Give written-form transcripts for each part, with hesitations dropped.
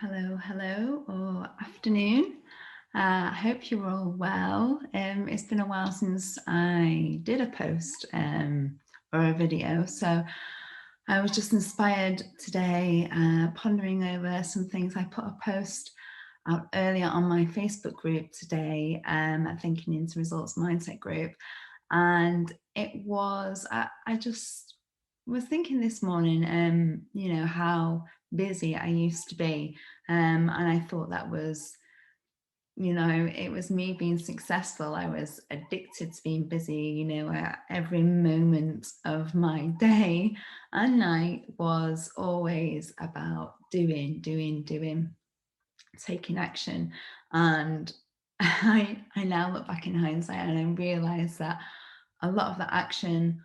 Hello, or afternoon. I hope you're all well. It's been a while since I did a post or a video, so I was just inspired today, pondering over some things. I put a post out earlier on my Facebook group today, Thinking into Results Mindset group, and I just was thinking this morning, how busy I used to be, and I thought that was, it was me being successful. I was addicted to being busy, at every moment of my day and night was always about doing, taking action. And I now look back in hindsight and I realize that a lot of that action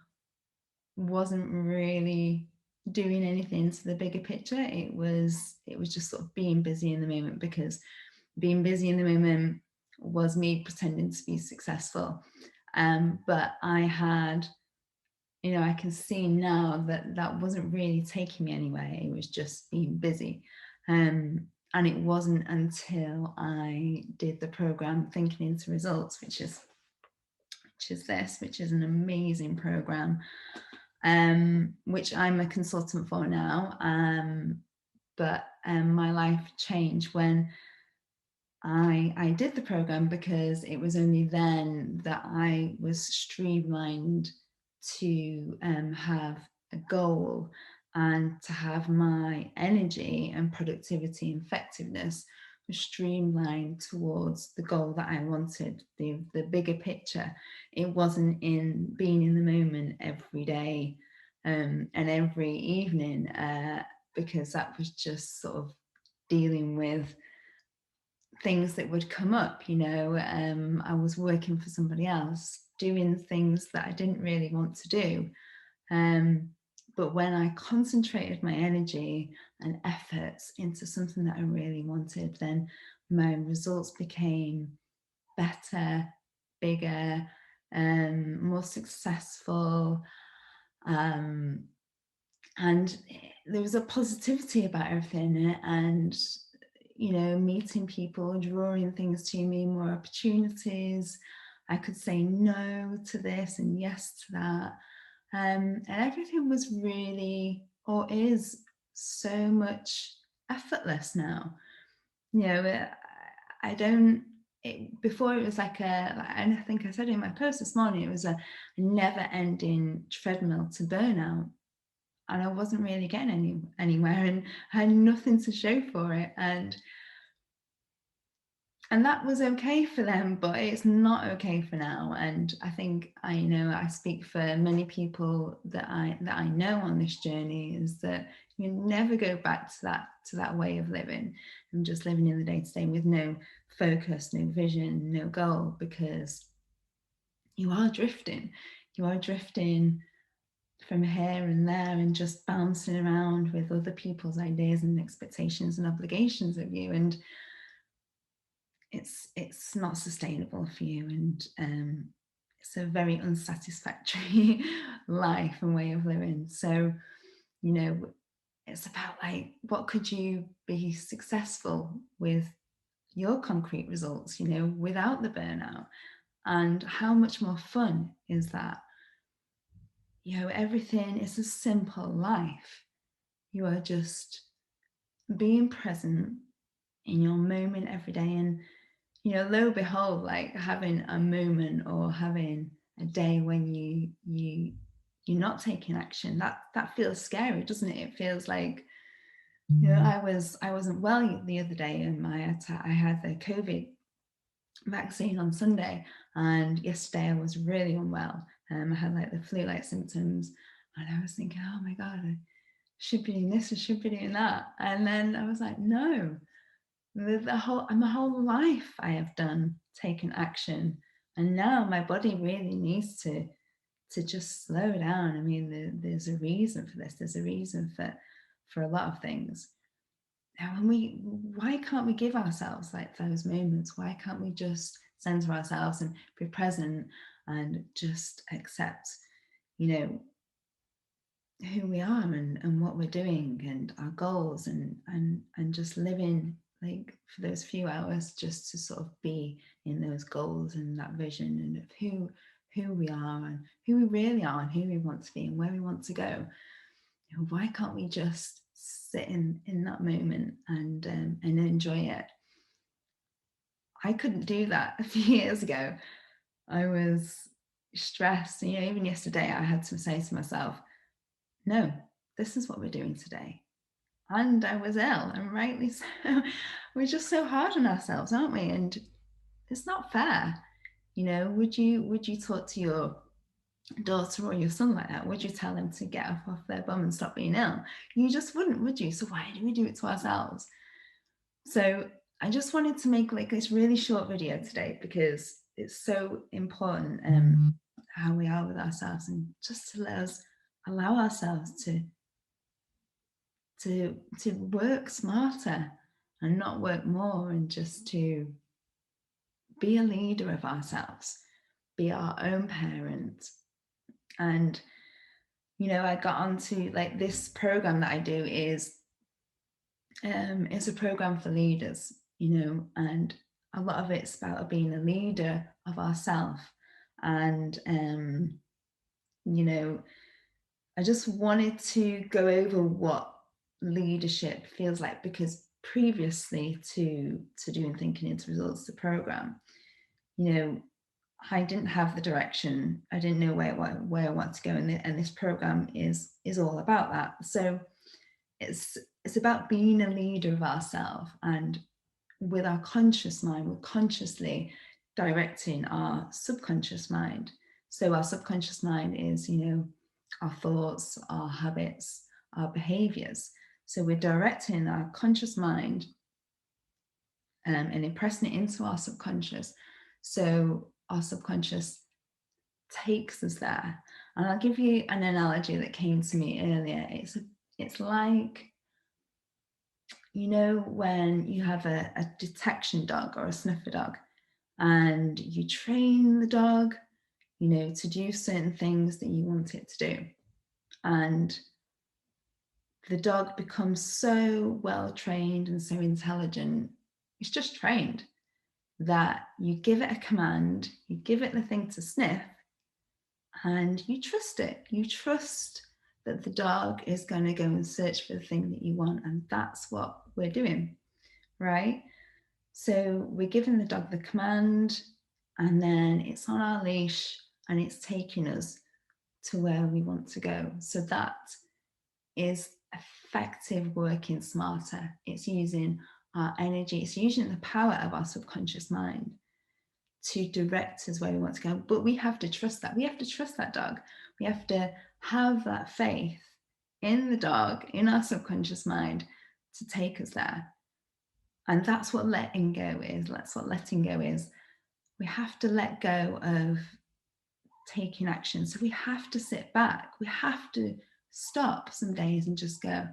wasn't really doing anything to the bigger picture. It was just sort of being busy in the moment, because being busy in the moment was me pretending to be successful. But I had, I can see now that that wasn't really taking me anywhere. It was just being busy. And it wasn't until I did the program Thinking into Results, which is an amazing program, which I'm a consultant for now. But my life changed when I did the program, because it was only then that I was streamlined to have a goal and to have my energy and productivity and effectiveness was streamlined towards the goal that I wanted, the bigger picture. It wasn't in being in the moment every day and every evening, because that was just sort of dealing with things that would come up. I was working for somebody else, doing things that I didn't really want to do. But when I concentrated my energy and efforts into something that I really wanted, then my results became better, bigger, more successful. And there was a positivity about everything, and meeting people, drawing things to me, more opportunities. I could say no to this and yes to that. And everything was really, or is, so much effortless now. I don't, before it was like and I think I said in my post this morning, it was a never ending treadmill to burnout. And I wasn't really getting anywhere, and I had nothing to show for it. And that was okay for them, but it's not okay for now. And I think I speak for many people that I know on this journey, is that you never go back to that way of living and just living in the day-to-day with no focus, no vision, no goal, because you are drifting from here and there and just bouncing around with other people's ideas and expectations and obligations of you. And it's not sustainable for you, and it's a very unsatisfactory life and way of living. So it's about, like, what could you be successful with your concrete results, without the burnout, and how much more fun is that? Everything is a simple life. You are just being present in your moment every day. And lo and behold, like having a moment or having a day when you're not taking action, that feels scary, doesn't it? It feels like, I wasn't well the other day, and I had the COVID vaccine on Sunday, and yesterday I was really unwell. I had like the flu-like symptoms, and I was thinking, oh my god, I should be doing this, I should be doing that. And then I was like, no, my whole life I have taken action, and now my body really needs to just slow down. I mean, there's a reason for this. There's a reason for a lot of things. And why can't we give ourselves like those moments? Why can't we just center ourselves and be present and just accept, who we are and what we're doing and our goals and just living like for those few hours just to sort of be in those goals and that vision and of who we are and who we really are and who we want to be and where we want to go. Why can't we just sit in that moment and enjoy it? I couldn't do that a few years ago. I was stressed. Even yesterday I had to say to myself, no, this is what we're doing today. And I was ill, and rightly so. We're just so hard on ourselves, aren't we? And it's not fair. Would you talk to your daughter or your son like that? Would you tell them to get off their bum and stop being ill? You just wouldn't, would you? So why do we do it to ourselves? So I just wanted to make like this really short video today because it's so important how we are with ourselves and just to let us allow ourselves to work smarter and not work more, and just to be a leader of ourselves, be our own parent. And I got onto like this program that I do is it's a program for leaders, and a lot of it's about being a leader of ourselves. And I just wanted to go over what leadership feels like, because previously to doing Thinking into Results, the program, I didn't have the direction. I didn't know where I want to go, and this program is all about that. So it's about being a leader of ourselves, and with our conscious mind, we're consciously directing our subconscious mind. So our subconscious mind is, our thoughts, our habits, our behaviors. So we're directing our conscious mind and impressing it into our subconscious. So our subconscious takes us there. And I'll give you an analogy that came to me earlier. It's like, when you have a detection dog or a sniffer dog, and you train the dog, to do certain things that you want it to do. And the dog becomes so well trained and so intelligent, it's just trained, that you give it a command, you give it the thing to sniff, and you trust it. You trust that the dog is going to go and search for the thing that you want. And that's what we're doing, right? So we're giving the dog the command, and then it's on our leash and it's taking us to where we want to go. So that is effective working smarter. It's using our energy, it's using the power of our subconscious mind to direct us where we want to go. But we have to trust that. We have to trust that dog. We have to have that faith in the dog, in our subconscious mind, to take us there. And that's what letting go is. That's what letting go is. We have to let go of taking action. So we have to sit back. We have to stop some days and just go,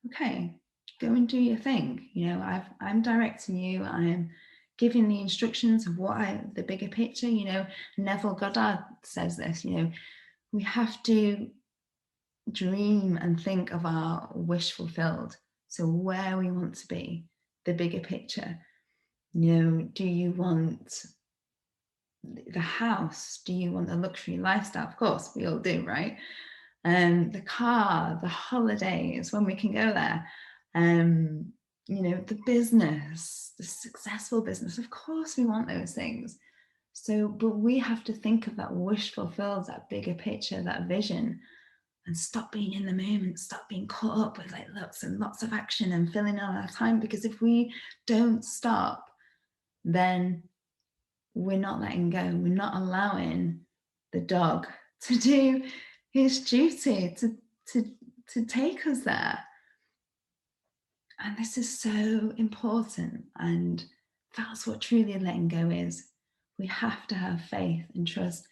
okay, go and do your thing. I'm directing you. I'm giving the instructions of the bigger picture. Neville Goddard says this, we have to dream and think of our wish fulfilled. So where we want to be, the bigger picture. Do you want the house? Do you want the luxury lifestyle? Of course, we all do, right? The car, the holidays, when we can go there. The business, the successful business. Of course, we want those things. So, but we have to think of that wish fulfilled, that bigger picture, that vision, and stop being in the moment, stop being caught up with like lots and lots of action and filling out our time. Because if we don't stop, then we're not letting go. We're not allowing the dog to do his duty, to take us there. And this is so important. And that's what truly letting go is. We have to have faith and trust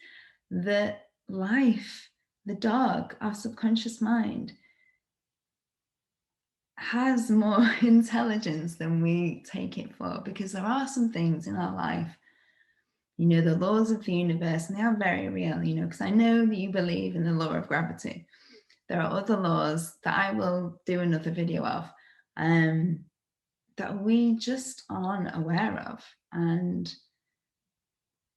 that life, the dog, our subconscious mind, has more intelligence than we take it for, because there are some things in our life, the laws of the universe, and they are very real, because I know that you believe in the law of gravity. there are other laws that I will do another video of, that we just aren't aware of, and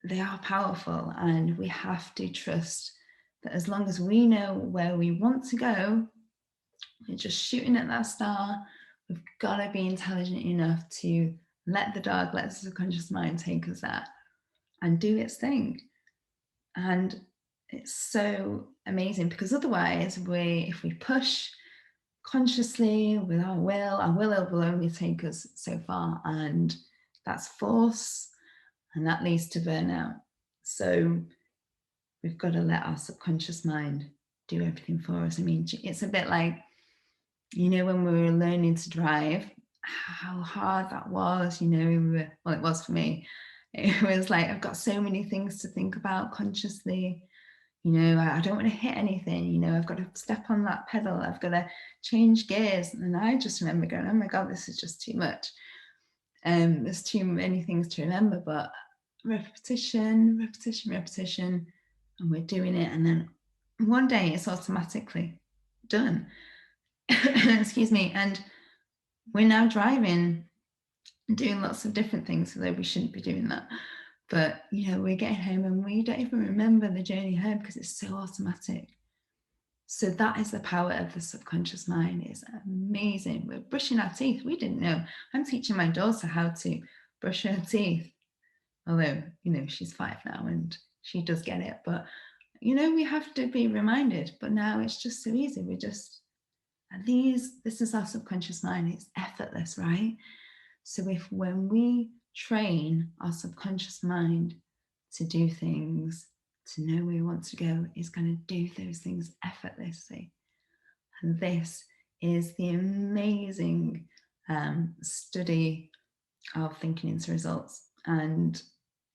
they are powerful, and we have to trust that as long as we know where we want to go, we're just shooting at that star. We've got to be intelligent enough to let the subconscious mind take us there and do its thing. And it's so amazing, because otherwise if we push consciously with our will only take us so far, and that's force, and that leads to burnout. So we've got to let our subconscious mind do everything for us. I mean, it's a bit like, you know, when we were learning to drive, how hard that was, you know, well, it was for me. It was like, I've got so many things to think about consciously. You know, I don't want to hit anything, you know, I've got to step on that pedal, I've got to change gears. And I just remember going, oh my God, this is just too much. There's too many things to remember, but repetition, and we're doing it. And then one day it's automatically done. Excuse me. And we're now driving, doing lots of different things, although we shouldn't be doing that. But, you know, we're getting home and we don't even remember the journey home because it's so automatic. So that is the power of the subconscious mind. It's amazing. We're brushing our teeth. We didn't know. I'm teaching my daughter how to brush her teeth. Although, you know, she's 5 now and she does get it. But, you know, we have to be reminded. But now it's just so easy. We just, this is our subconscious mind. It's effortless, right? So when we train our subconscious mind to do things, to know where we want to go, is going to do those things effortlessly. And this is the amazing study of thinking into results. And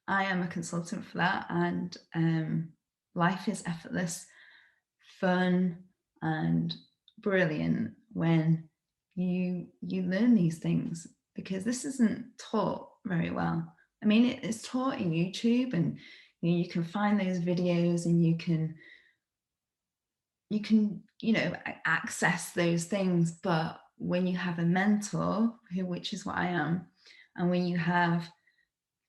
I am a consultant for that. And life is effortless, fun, and brilliant when you learn these things, because this isn't taught very well. I mean, it's taught in YouTube, and you can find those videos, and you can you know, access those things. But when you have a mentor, which is what I am, and when you have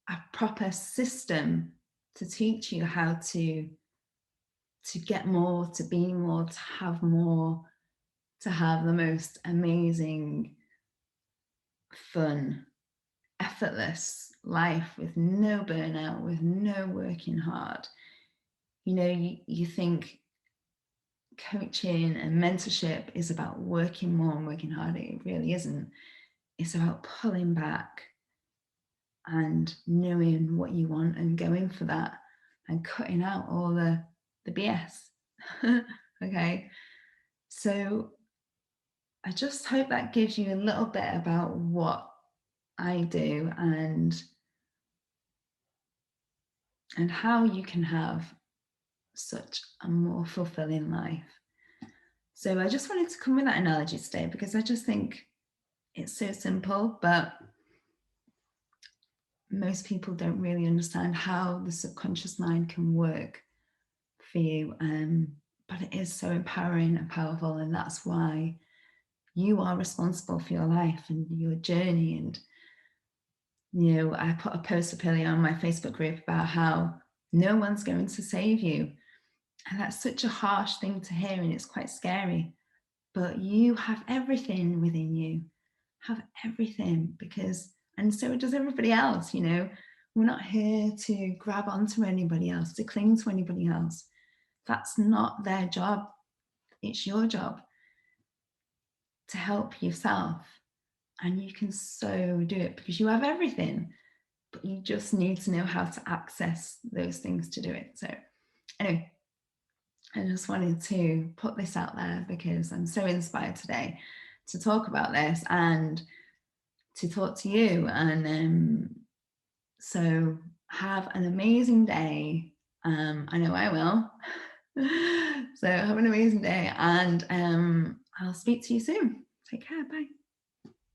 a proper system to teach you how to get more, to be more, to have more, to have the most amazing, fun, effortless life with no burnout, with no working hard. You know, you think coaching and mentorship is about working more and working harder. It really isn't. It's about pulling back and knowing what you want and going for that, and cutting out all the BS. Okay. So I just hope that gives you a little bit about what I do and how you can have such a more fulfilling life. So I just wanted to come with that analogy today, because I just think it's so simple, but most people don't really understand how the subconscious mind can work for you. But it is so empowering and powerful, and that's why you are responsible for your life and your journey. And, you know, I put a post up earlier on my Facebook group about how no one's going to save you. And that's such a harsh thing to hear, and it's quite scary. But you have everything within you, have everything, because, and so does everybody else, you know. We're not here to grab onto anybody else, to cling to anybody else. That's not their job. It's your job to help yourself. And you can so do it, because you have everything, but you just need to know how to access those things to do it. So anyway, I just wanted to put this out there because I'm so inspired today to talk about this and to talk to you. And so have an amazing day. I know I will. So have an amazing day, and I'll speak to you soon. Take care. Bye.